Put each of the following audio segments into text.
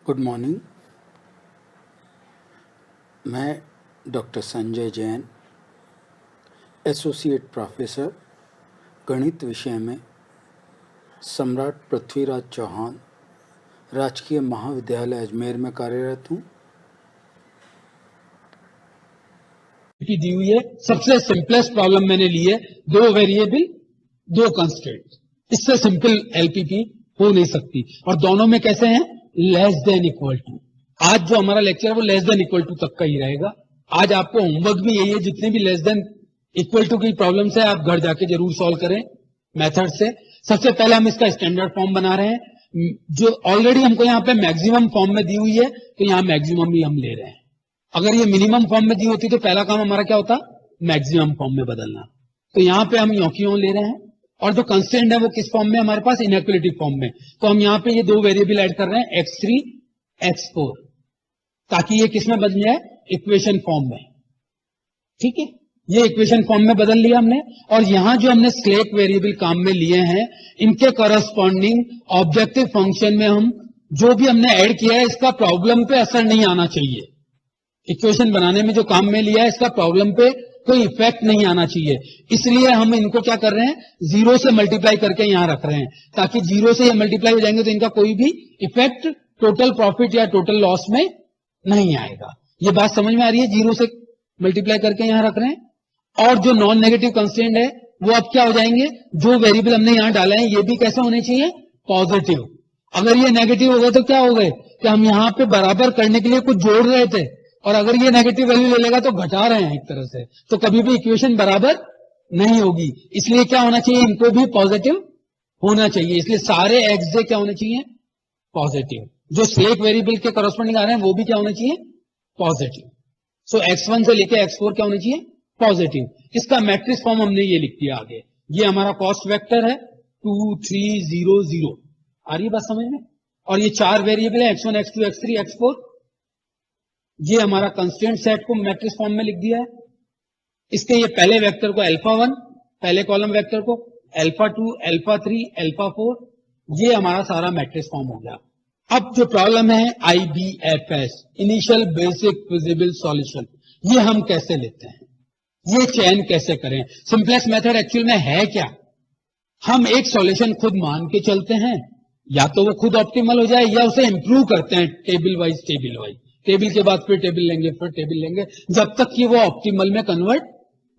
Good morning. मैं doctor Sanjay Jain, associate professor गणित विषय में सम्राट पृथ्वीराज चौहान राजकीय महाविद्यालय अजमेर में कार्यरत हूँ। की दी हुई है, सबसे सिंपलेस्ट प्रॉब्लम मैंने ली है, दो वेरिएबल दो कंस्ट्रेंट, इससे सिंपल एलपीपी हो नहीं सकती। और दोनों में कैसे हैं, लेस देन इक्वल टू। आज जो हमारा लेक्चर है वो लेस देन इक्वल टू तक का ही रहेगा। आज आपको होमवर्क भी यही है, जितने भी लेस देन इक्वल टू की प्रॉब्लम्स है आप घर जाके जरूर सॉल्व करें मेथड से। सबसे पहले हम इसका स्टैंडर्ड फॉर्म बना रहे हैं, जो ऑलरेडी हमको यहाँ पे मैक्सिमम फॉर्म में दी हुई है, तो यहाँ मैक्सिमम ही हम ले रहे हैं। अगर ये मिनिमम फॉर्म में दी होती तो पहला काम हमारा क्या होता, मैक्सिमम फॉर्म में बदलना। तो यहां पे हम यों ले रहे हैं, और जो कंस्टेंट है वो किस फॉर्म में, हमारे पास इनइक्वालिटी फॉर्म में। तो हम यहां पे ये दो वेरिएबल ऐड कर रहे हैं, x3 x4, ताकि ये किस में बदल जाए, इक्वेशन फॉर्म में। ठीक है, ये इक्वेशन फॉर्म में बदल लिया हमने। और यहां जो हमने स्लैक वेरिएबल काम में लिए हैं, इनके करस्पॉन्डिंग ऑब्जेक्टिव फंक्शन में हम जो भी हमने ऐड किया है, इसका प्रॉब्लम पे असर नहीं आना चाहिए। इक्वेशन बनाने में जो काम में लिया है, इसका प्रॉब्लम पे कोई इफेक्ट नहीं आना चाहिए। इसलिए हम इनको क्या कर रहे हैं, जीरो से मल्टीप्लाई करके यहां रख रहे हैं, ताकि जीरो से ये मल्टीप्लाई हो जाएंगे तो इनका कोई भी इफेक्ट टोटल प्रॉफिट या टोटल लॉस में नहीं आएगा। ये बात समझ में आ रही है, जीरो से मल्टीप्लाई करके यहां रख रहे हैं। और जो नॉन नेगेटिव कंस्टेंट है वो अब क्या हो जाएंगे, जो वेरिएबल हमने यहां डाला है ये भी कैसे होने चाहिए, पॉजिटिव। अगर ये नेगेटिव हो गए तो क्या हो गए, कि हम यहां पे बराबर करने के लिए कुछ जोड़ रहे थे, और अगर ये नेगेटिव वैल्यू ले लेगा तो घटा रहे हैं एक तरह से, तो कभी भी इक्वेशन बराबर नहीं होगी। इसलिए क्या होना चाहिए, इनको भी पॉजिटिव होना चाहिए। इसलिए सारे एक्स जे क्या होने चाहिए, पॉजिटिव। जो स्लैक वेरिएबल के करस्पॉन्डिंग आ रहे हैं वो भी क्या होने चाहिए, पॉजिटिव। सो x1 से लेके x4 क्या होने चाहिए, पॉजिटिव। इसका मैट्रिक्स फॉर्म हमने ये लिख दिया आगे। ये हमारा कॉस्ट वेक्टर है 2 3 0 0। आ रही है बात समझ में। और ये चार वेरिएबल है, x1 x2 x3 x4। ये हमारा कंस्टेंट सेट को मैट्रिक्स फॉर्म में लिख दिया है। इसके ये पहले वेक्टर को अल्फा 1, पहले कॉलम वेक्टर को अल्फा 2 अल्फा 3 अल्फा 4, ये हमारा सारा मैट्रिक्स फॉर्म हो गया। अब जो प्रॉब्लम है IBFS, initial basic feasible solution, ये हम कैसे लेते हैं, ये चयन कैसे करें। सिंपलेस्ट मेथड एक्चुअल में है क्या, हम एक सॉल्यूशन खुद मान के चलते हैं, या तो वो खुद ऑप्टिमल हो जाए या उसे इंप्रूव करते हैं टेबल वाइज, टेबल के बाद फिर टेबल लेंगे, फिर टेबल लेंगे, जब तक कि वो ऑप्टिमल में कन्वर्ट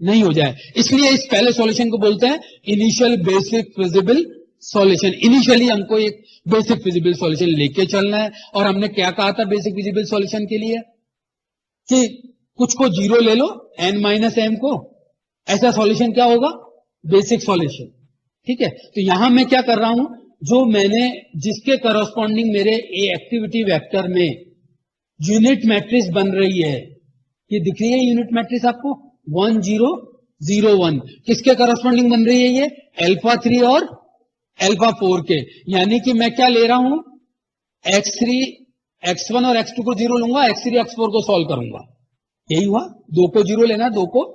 नहीं हो जाए। इसलिए इस पहले सॉल्यूशन को बोलते हैं initial basic feasible solution. Initially हमको एक बेसिक फिजिबल सॉल्यूशन लेके चलना है। और हमने क्या कहा था बेसिक फिजिबल सॉल्यूशन के लिए, कि कुछ को जीरो ले लो, n-m को, ऐसा सॉल्यूशन क्या होगा, बेसिक सॉल्यूशन। ठीक है, तो यहां मैं क्या कर रहा हूं, जो मैंने जिसके करस्पॉन्डिंग मेरे ए एक्टिविटी वेक्टर में यूनिट मैट्रिक्स बन रही है, ये दिख रही है यूनिट मैट्रिक्स आपको 1 0 0 1, किसके करस्पॉन्डिंग बन रही है, ये अल्फा 3 और अल्फा 4 के। यानी कि मैं क्या ले रहा हूं, x3 x1 और x2 को जीरो लूंगा, x3 x4 को सॉल्व करूंगा। यही हुआ, दो को जीरो लेना, दो को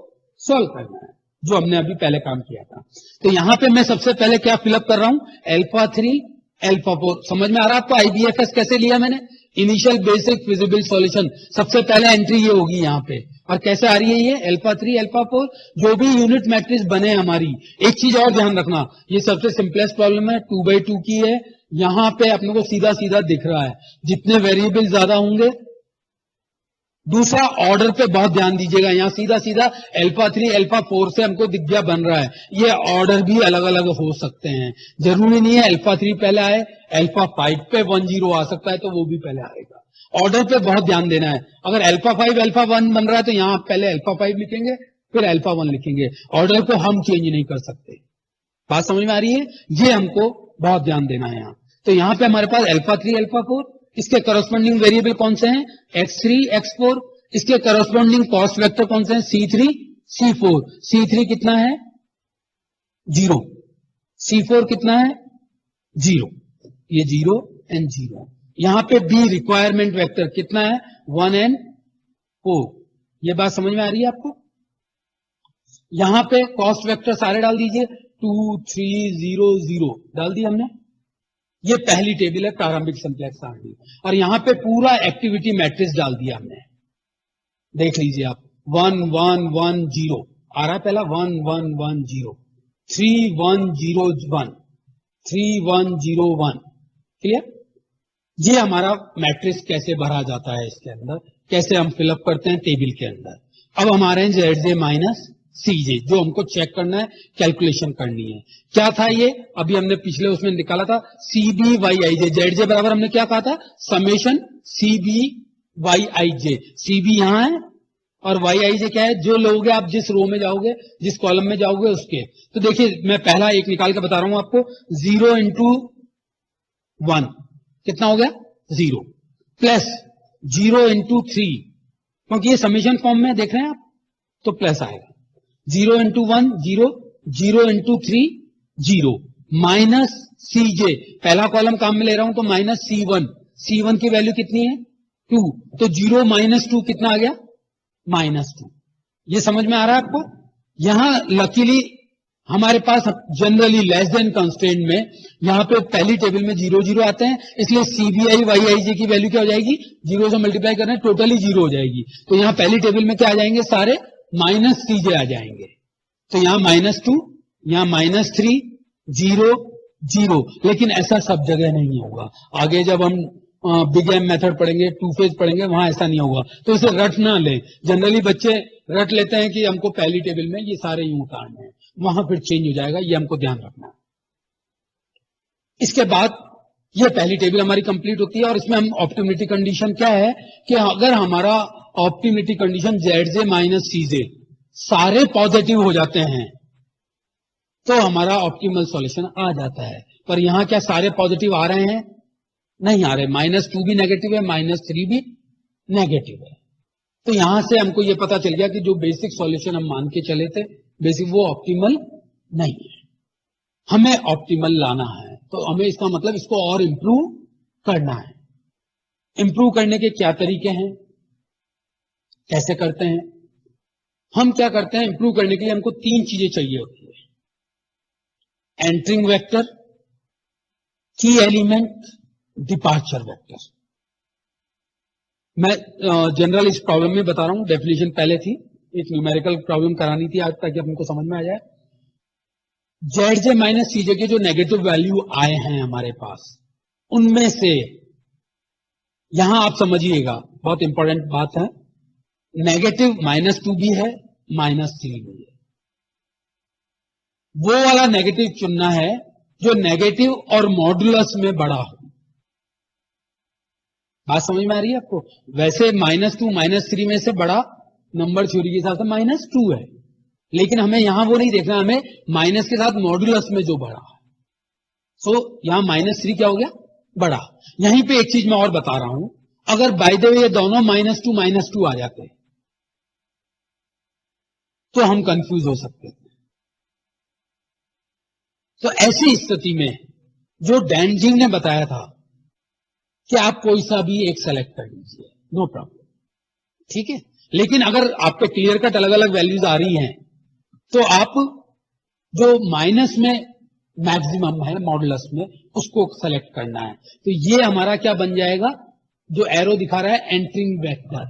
सॉल्व करना है, जो हमने अभी पहले काम किया था। तो यहां पे मैं सबसे पहले क्या फिलअप कर रहा हूं, अल्फा 3 अल्फा 4। समझ में आ रहा है आपको IBFS कैसे लिया मैंने, इनिशियल बेसिक फिजिबल सॉल्यूशन। सबसे पहले एंट्री ये होगी यहां पे, और कैसे आ रही है ये अल्फा 3 अल्फा 4। जो भी यूनिट मैट्रिक्स बने हमारी, एक चीज और ध्यान रखना, ये सबसे सिंपलेस्ट प्रॉब्लम है, 2x2 की है। यहां पे अपने को सीधा सीधा दिख रहा है, जितने वेरिएबल ज्यादा होंगे। दूसरा, ऑर्डर पे बहुत ध्यान दीजिएगा, यहां सीधा सीधा अल्फा 3 अल्फा 4 से हमको दिख गया बन रहा है। ये ऑर्डर भी अलग अलग हो सकते हैं, जरूरी नहीं है अल्फा 3 पहले आए, अल्फा 5 पे 1 0 आ सकता है तो वो भी पहले आएगा। ऑर्डर पे बहुत ध्यान देना है। अगर अल्फा 5 अल्फा 1 बन रहा है तो यहां पहले अल्फा 5 लिखेंगे, फिर अल्फा 1 लिखेंगे। ऑर्डर को हम चेंज नहीं कर सकते। बात समझ में आ रही है, ये हमको बहुत ध्यान देना है यहां। तो यहां पे हमारे पास अल्फा 3 अल्फा 4, इसके करस्पॉन्डिंग वेरिएबल कौन से हैं, x3 x4। इसके करस्पॉन्डिंग कॉस्ट वेक्टर कौन से हैं, C3 C4। C3 कितना है, 0। C4 कितना है, 0। ये 0 एंड 0। यहां पे B रिक्वायरमेंट वेक्टर कितना है, 1 एंड 4। ये बात समझ में आ रही है आपको। यहां पे कॉस्ट वेक्टर सारे डाल दीजिए, 2 3 0 0 डाल दिए हमने। ये पहली टेबल है प्रारंभिक सिंप्लेक्स सारणी, और यहां पे पूरा एक्टिविटी मैट्रिक्स डाल दिया हमने। देख लीजिए आप, 1 1 1 0 आ रहा है पहला, 1 1 1 0, 3 1 0 1, 3 1 0 1। क्लियर? ये हमारा मैट्रिक्स कैसे भरा जाता है, इसके अंदर कैसे हम फिलअप करते हैं टेबल के अंदर। अब हमारे हैं ZJ माइनस CJ, जो हमको चेक करना है, कैलकुलेशन करनी है। क्या था ये, अभी हमने पिछले उसमें निकाला था, CBYIJ। ZJ बराबर हमने क्या कहा था, समेशन CBYIJ। CB यहां है और YIJ क्या है, जो लोगे आप जिस रो में जाओगे, जिस कॉलम में जाओगे उसके। तो देखिए मैं पहला एक निकाल के बता रहा हूं आपको, 0 इंटू 1 कितना हो गया 0, प्लस 0 इंटू 3, क्योंकि ये समेशन फॉर्म में देख रहे हैं आप, तो प्लस आएगा। 0 इंटू 1 0, 0 इंटू 3 0, माइनस CJ, पहला कॉलम काम में ले रहा हूं तो माइनस C1, C1 की वैल्यू कितनी है 2, तो 0 माइनस 2 कितना आ गया -2। ये समझ में आ रहा है आपको? यहां लकीली हमारे पास जनरली लेस देन कंस्ट्रेंट में यहां पे पहली टेबल में 0 0 आते हैं, इसलिए CBI YIJ की वैल्यू क्या हो जाएगी, 0 से मल्टीप्लाई करना है, टोटली 0 हो जाएगी। तो यहां पहली टेबल में क्या आ जाएंगे, सारे माइनस CJ आ जाएंगे। तो यहां -2, यहां -3, 0 0। लेकिन ऐसा सब जगह नहीं होगा, आगे जब हम बिग एम मेथड पढ़ेंगे, टू फेज पढ़ेंगे, वहां ऐसा नहीं होगा। तो इसे रट ना ले, जनरली बच्चे रट लेते हैं कि हमको पहली टेबल में ये सारे यूं उतारने हैं, वहां फिर चेंज हो जाएगा, ये हमको ध्यान रखना है। इसके बाद ये पहली टेबल हमारी कंप्लीट होती है, और इसमें हम ऑप्टिमिलिटी कंडीशन क्या है कि अगर हमारा ऑप्टिमिलिटी कंडीशन ZJ माइनस CJ सारे पॉजिटिव हो जाते हैं तो हमारा ऑप्टिमल सॉल्यूशन आ जाता है। पर यहां क्या सारे पॉजिटिव आ रहे हैं, नहीं आ रहे, -2 भी नेगेटिव है, -3 भी नेगेटिव है। तो यहां से हमको ये पता चल गया कि जो बेसिक सॉल्यूशन हम मान के चले थे बेसिक, वो ऑप्टिमल नहीं है, हमें ऑप्टिमल लाना है। तो हमें इसका मतलब इसको और इंप्रूव करना है। इंप्रूव करने के क्या तरीके हैं, कैसे करते हैं? हम क्या करते हैं, इंप्रूव करने के लिए हमको 3 चीजें चाहिए होती है, एंटरिंग वेक्टर, की एलिमेंट, डिपार्चर वेक्टर। मैं जनरल इस प्रॉब्लम में बता रहा हूं, डेफिनेशन पहले थी, एक न्यूमेरिकल प्रॉब्लम करानी थी आज, ताकि हमको समझ में आ जाए। ZJ माइनस CJ के जो नेगेटिव वैल्यू आए हैं हमारे पास, उनमें से यहां आप समझिएगा, बहुत इंपॉर्टेंट बात है, नेगेटिव -2 भी है, -3 भी है। वो वाला नेगेटिव चुनना है जो नेगेटिव और मॉडुलस में बड़ा हो। बात समझ में आ रही है आपको? वैसे -2 -3 में से बड़ा नंबर थ्योरी के हिसाब से -2 है, लेकिन हमें यहां वो नहीं देखना, हमें माइनस के साथ मॉडुलस में जो बड़ा है। सो यहां -3 क्या हो गया, बड़ा। यहीं पे एक चीज मैं और बता रहा हूं, अगर बाय द वे ये दोनों -2 आ जाते तो हम कंफ्यूज हो सकते थे। तो ऐसी स्थिति में जो डैनजिंग ने बताया था कि आप कोई सा भी एक सेलेक्ट कर लीजिए, नो प्रॉब्लम, ठीक है। लेकिन अगर आपके क्लियर कट अलग अलग वैल्यूज आ रही हैं तो आप जो माइनस में मैक्सिमम है मॉडुलस में, उसको सेलेक्ट करना है। तो ये हमारा क्या बन जाएगा, जो एरो दिखा रहा है एंटरिंग वेक्टर,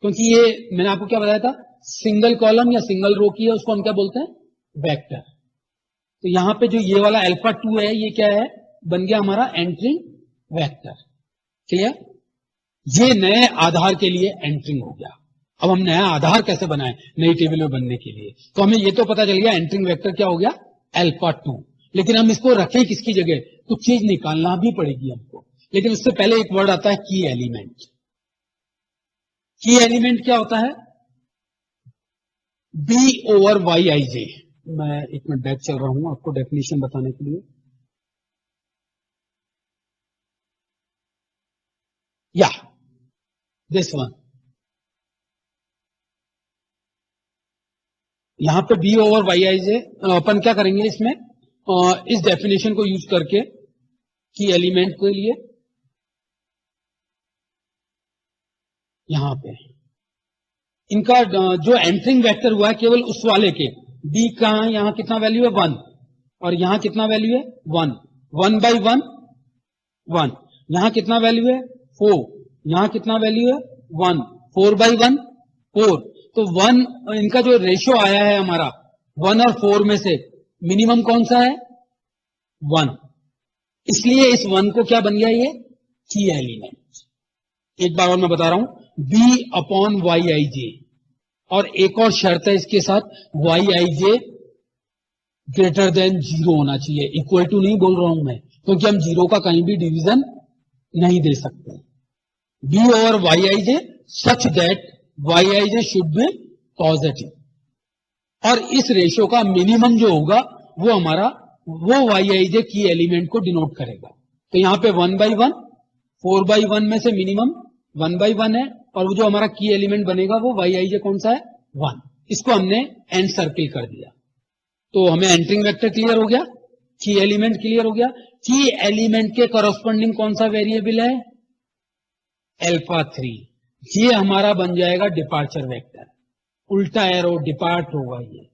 क्योंकि ये मैंने आपको क्या बताया था, सिंगल कॉलम या सिंगल रो की है, उसको हम क्या बोलते हैं, वेक्टर। तो यहां पे जो ये वाला α2 है, ये क्या है, बन गया हमारा एंटरिंग वेक्टर। क्लियर? ये नए आधार के लिए एंटरिंग हो गया। अब हम नया आधार कैसे बनाएं नई टेबल में बनने के लिए, तो हमें ये तो पता चल गया एंटरिंग वेक्टर क्या हो गया, α2। लेकिन हम इसको रखें किसकी जगह, कुछ चीज निकालना भी पड़ेगी हमको। लेकिन उससे पहले एक वर्ड आता है की एलिमेंट। की एलिमेंट क्या होता है, B/YIJ। मैं एक मिनट बैक चल रहा हूं आपको डेफिनेशन बताने के लिए। या दिस वन, यहां पे B/YIJ अपन क्या करेंगे इसमें, इस डेफिनेशन को यूज करके की एलिमेंट के लिए यहां पे इनका जो एंटरिंग वेक्टर हुआ है केवल उस वाले के, B का यहां कितना वैल्यू है 1 और यहां कितना वैल्यू है 1, 1/1 1, यहां कितना वैल्यू है 4, यहां कितना वैल्यू है 1, 4/1 4। तो 1 इनका जो रेशियो आया है हमारा 1 और 4 में से मिनिमम कौन सा है 1, इसलिए इस 1 को क्या बन गया ये की एलिमेंट। एक बार और मैं बता रहा हूं B/Yij, और एक और शर्त है इसके साथ Yij ग्रेटर देन 0 होना चाहिए, इक्वल टू नहीं बोल रहा हूं मैं, क्योंकि हम 0 का कहीं भी डिवीजन नहीं दे सकते। B over Yij such that Yij should be positive, और इस रेशियो का मिनिमम जो होगा वो हमारा वो Yij की एलिमेंट को डिनोट करेगा। तो यहां पे 1/1 4/1 में से मिनिमम 1/1 है, और वो जो हमारा की एलिमेंट बनेगा वो Yij कौन सा है 1। इसको हमने एंड सर्किल कर दिया, तो हमें एंटरिंग वेक्टर क्लियर हो गया, की एलिमेंट क्लियर हो गया। की एलिमेंट के करस्पॉन्डिंग कौन सा वेरिएबल है α3, ये हमारा बन जाएगा डिपार्चर वेक्टर, उल्टा एरो डिपार्ट होगा ये।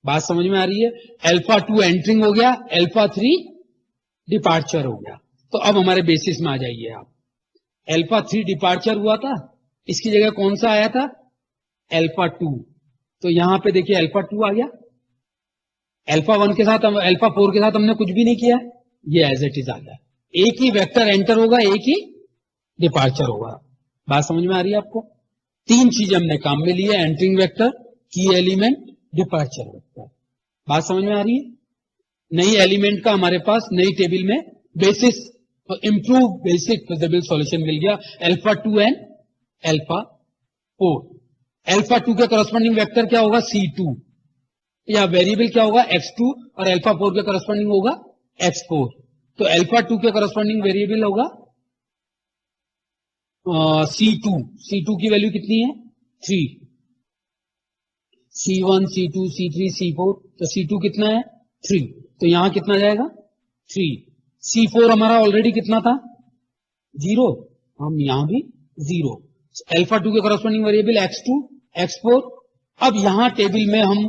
बात समझ में आ रही है। α2 एंटरिंग हो गया, α3 डिपार्चर हो गया। तो अब हमारे बेसिस में आ जाइए आप, α3 डिपार्चर हुआ था, इसकी जगह कौन सा आया था α2, तो यहां पे देखिए α2 आ गया, α1 के साथ α4 के साथ हमने कुछ भी नहीं किया, ये एज इट इज आ गया। एक ही वेक्टर एंटर होगा, एक ही डिपार्चर होगा। बात समझ में आ रही है आपको। तीन चीजें हमने काम में ली है, एंटरिंग वेक्टर, की एलिमेंट, डिपार्चर वेक्टर। बात समझ में आ रही है। नई एलिमेंट का हमारे पास नई टेबल में basis improve basic feasible solution मिल गया, α2 एंड α4। α2 के करस्पॉन्डिंग वेक्टर क्या होगा C2, या वेरिएबल क्या होगा x2, और α4 के करस्पॉन्डिंग होगा x4। तो α2 के करस्पॉन्डिंग वेरिएबल होगा C2, C2 की वैल्यू कितनी है 3, C1 C2 C3 C4, तो C2 कितना है 3, तो यहां कितना जाएगा 3। C4 हमारा ऑलरेडी कितना था 0, हम यहां भी 0। α2 के करस्पॉन्डिंग वेरिएबल x2 x4। अब यहां टेबल में हम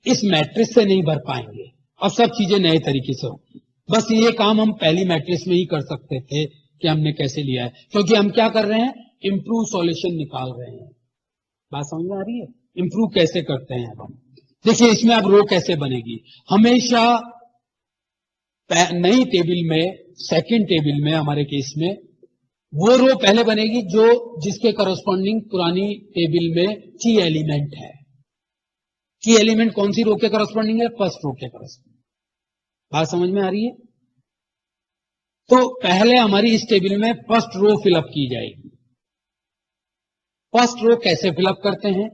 इस मैट्रिक्स से नहीं भर पाएंगे, अब सब चीजें नए तरीके से होंगी। बस ये काम हम पहली मैट्रिक्स में ही कर सकते थे कि हमने कैसे लिया है, क्योंकि हम क्या कर रहे हैं इंप्रूव सॉल्यूशन निकाल रहे हैं। बात समझ में आ रही है। इंप्रूव कैसे करते हैं अब हम देखिए, इसमें अब रो कैसे बनेगी। हमेशा नई टेबल में, सेकंड टेबल में हमारे केस में वो रो पहले बनेगी जो जिसके करस्पॉन्डिंग पुरानी टेबल में की एलिमेंट है। की एलिमेंट कौन सी रो के करस्पॉन्डिंग है, फर्स्ट रो के करस्पॉन्डिंग। बात समझ में आ रही है। तो पहले हमारी इस टेबल में फर्स्ट रो फिलअप की जाएगी। फर्स्ट रो कैसे फिलअप करते हैं,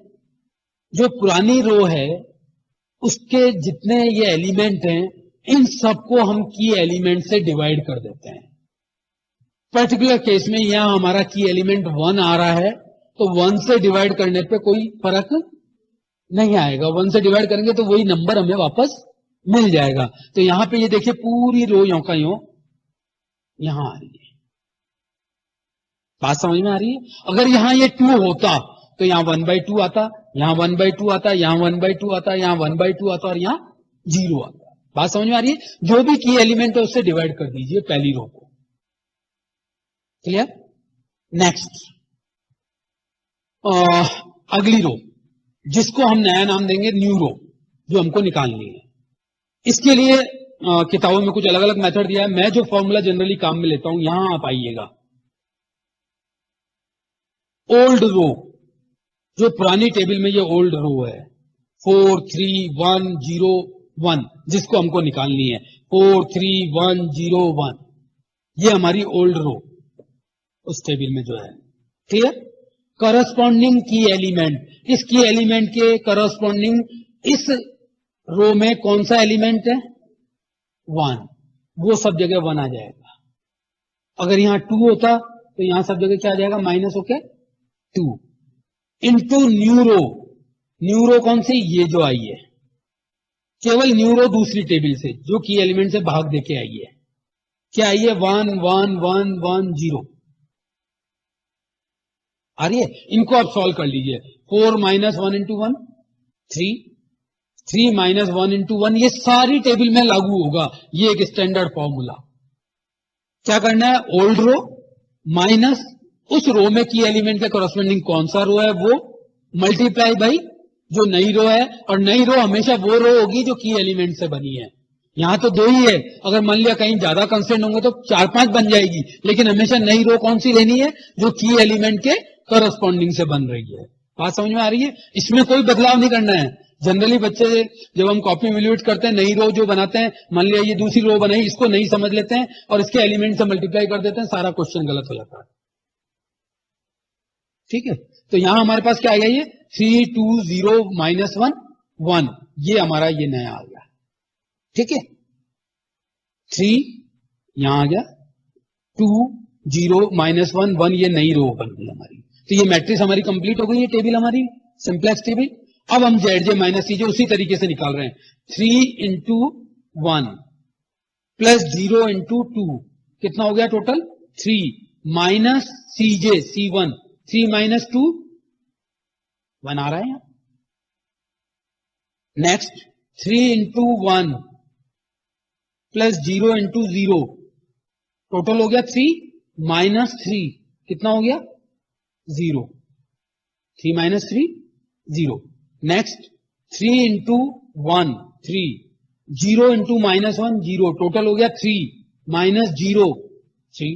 जो पुरानी रो है उसके जितने ये एलिमेंट हैं इन सबको हम की एलिमेंट से डिवाइड कर देते हैं। पर्टिकुलर केस में यहां हमारा की एलिमेंट 1 आ रहा है, तो 1 से डिवाइड करने पे कोई फर्क नहीं आएगा। 1 से डिवाइड करेंगे तो वही नंबर हमें वापस मिल जाएगा। तो यहां पे ये देखिए पूरी रो यों का यों यहां आ रही है। बात समझ में आ रही है। अगर यहां ये 2 होता तो यहां 1/2 आता, यहां 1/2 आता, यहां 1/2 आता, यहां 1/2 आता, और यहां 0 आता। बात समझ में आ रही है। जो भी की एलिमेंट है उससे डिवाइड कर दीजिए पहली रो को। क्लियर। नेक्स्ट अगली रो जिसको हम नया नाम देंगे न्यू रो, जो हमको निकालनी है। इसके लिए किताबों में कुछ अलग अलग मेथड दिया है। मैं जो फॉर्मूला जनरली काम में लेता हूं, यहां आप आइएगा। ओल्ड रो, जो पुरानी टेबल में ये ओल्ड रो है 4 3 1 0 1, जिसको हमको निकालनी है 4 3 1 0 1, ये हमारी ओल्ड रो उस टेबल में जो है। क्लियर। करस्पॉन्डिंग की एलिमेंट, इस की एलिमेंट के करस्पॉन्डिंग इस रो में कौन सा एलिमेंट है 1, वो सब जगह 1 आ जाएगा। अगर यहां 2 होता तो यहां सब जगह क्या आ जाएगा माइनस होके 2 into new row. New row कौन सी, ये जो आई है, केवल न्यू रो दूसरी टेबल से जो की एलिमेंट से भाग देके आई है। क्या आई है 1 1 1 1 0 आ रही है। इनको आप सॉल्व कर लीजिए। 4 माइनस 1 इंटू 1 3, 3 माइनस 1 इंटू 1, ये सारी टेबल में लागू होगा। ये एक स्टैंडर्ड फॉर्मूला, क्या करना है, ओल्ड रो माइनस उस रो में की एलिमेंट के कॉरस्पॉन्डिंग कौन सा रो है वो, मल्टीप्लाई बाई जो नई रो है, और नई रो हमेशा वो रो होगी जो की एलिमेंट से बनी है। यहां तो 2 ही है, अगर मान लिया कहीं ज्यादा कंस्टेंट होंगे तो 4-5 बन जाएगी, लेकिन हमेशा नई रो कौन सी लेनी है, जो की एलिमेंट के कॉरस्पॉन्डिंग से बन रही है। बात समझ में आ रही है? इसमें कोई बदलाव नहीं करना है। जनरली बच्चे जब हम कॉपी इवेल्युएट करते हैं, नई रो जो बनाते हैं, मान लिया ये दूसरी रो बनाई, इसको नहीं समझ लेते हैं और इसके एलिमेंट से मल्टीप्लाई कर देते हैं, सारा क्वेश्चन गलत हो जाता है। ठीक है, तो यहां हमारे पास क्या आ गया, ये 3 2 0 -1 1, ये हमारा ये नया आ गया। ठीक है, 3 यहां आ गया, 2 0 -1 1, ये नई रो बन गई हमारी। तो ये मैट्रिक्स हमारी कंप्लीट हो गई, ये टेबल हमारी सिंप्लेक्स टेबल। अब हम जेड जे माइनस सी जे उसी तरीके से निकाल रहे हैं। 3 इंटू 1 प्लस 0 इंटू 2 कितना हो गया टोटल 3 माइनस सी जे C1 3 माइनस 2 1 आ रहा है यहां। Next 3 into 1 plus 0 into 0 total हो गया 3 माइनस 3 कितना हो गया 0, 3 minus 3 0। Next 3 into 1 3 0 into minus 1 0 total हो गया 3 minus 0 3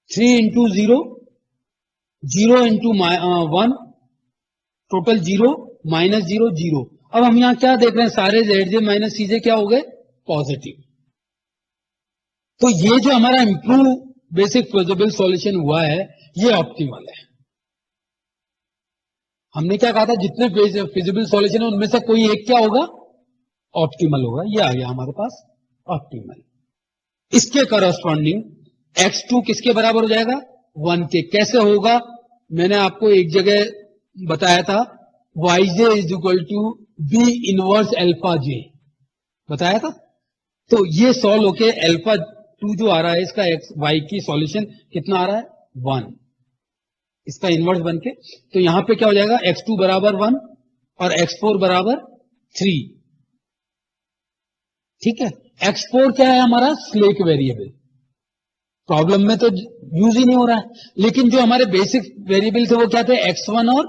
3 into 0 0 into 1 total 0 minus 0 0। अब हम यहां क्या देख रहे हैं, सारे जेड जे माइनस सी जे क्या हो गए पॉजिटिव। तो ये जो हमारा इंप्रूव बेसिक फिजिबल सॉल्यूशन हुआ है ये ऑप्टिमल है। हमने क्या कहा था, जितने फिजिबल सॉल्यूशन है उनमें से कोई एक क्या होगा ऑप्टिमल होगा, ये आ गया हमारे पास ऑप्टिमल। इसके करस्पॉन्डिंग x2 किसके बराबर हो जाएगा 1 के। कैसे होगा, मैंने आपको एक जगह बताया था, yj is equal to B inverse alpha J बताया था। तो ये सॉल्व होके अल्फा 2 जो आ रहा है इसका x y की सॉल्यूशन कितना आ रहा है 1, इसका इनवर्स बन के। तो यहां पे क्या हो जाएगा x2 बराबर 1 और x4 बराबर 3। ठीक है, x4 क्या है हमारा स्लेक वेरिएबल, प्रॉब्लम में तो यूज ही नहीं हो रहा है, लेकिन जो हमारे बेसिक वेरिएबल थे वो क्या थे x1 और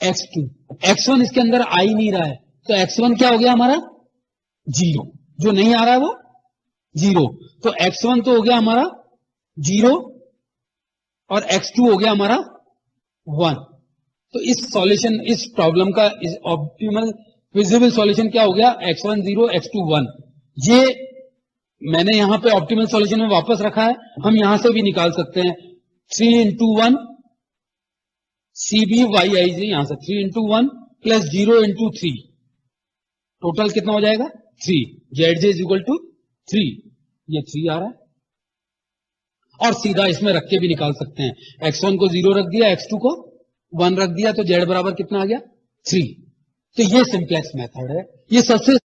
x2। x1 इसके अंदर आ ही नहीं रहा है, तो x1 क्या हो गया हमारा 0, जो नहीं आ रहा है वो 0। तो x1 तो हो गया हमारा 0 और x2 हो गया हमारा 1। तो इस सॉल्यूशन, इस प्रॉब्लम का इस ऑप्टिमल फिजिबल सॉल्यूशन क्या हो गया x1 0 x2 1। ये मैंने यहां पे ऑप्टिमल सॉल्यूशन में वापस रखा है, हम यहां से भी निकाल सकते हैं 3 इंटू 1 CBYIJ, यहां से 3 इंटू 1 प्लस 0 इंटू 3 टोटल कितना हो जाएगा 3, ZJ इज इक्वल टू 3, ये 3 आ रहा है। और सीधा इसमें रख के भी निकाल सकते हैं, x1 को 0 रख दिया, x2 को 1 रख दिया, तो z बराबर कितना आ गया 3। तो ये सिंप्लेक्स मेथड है, ये सबसे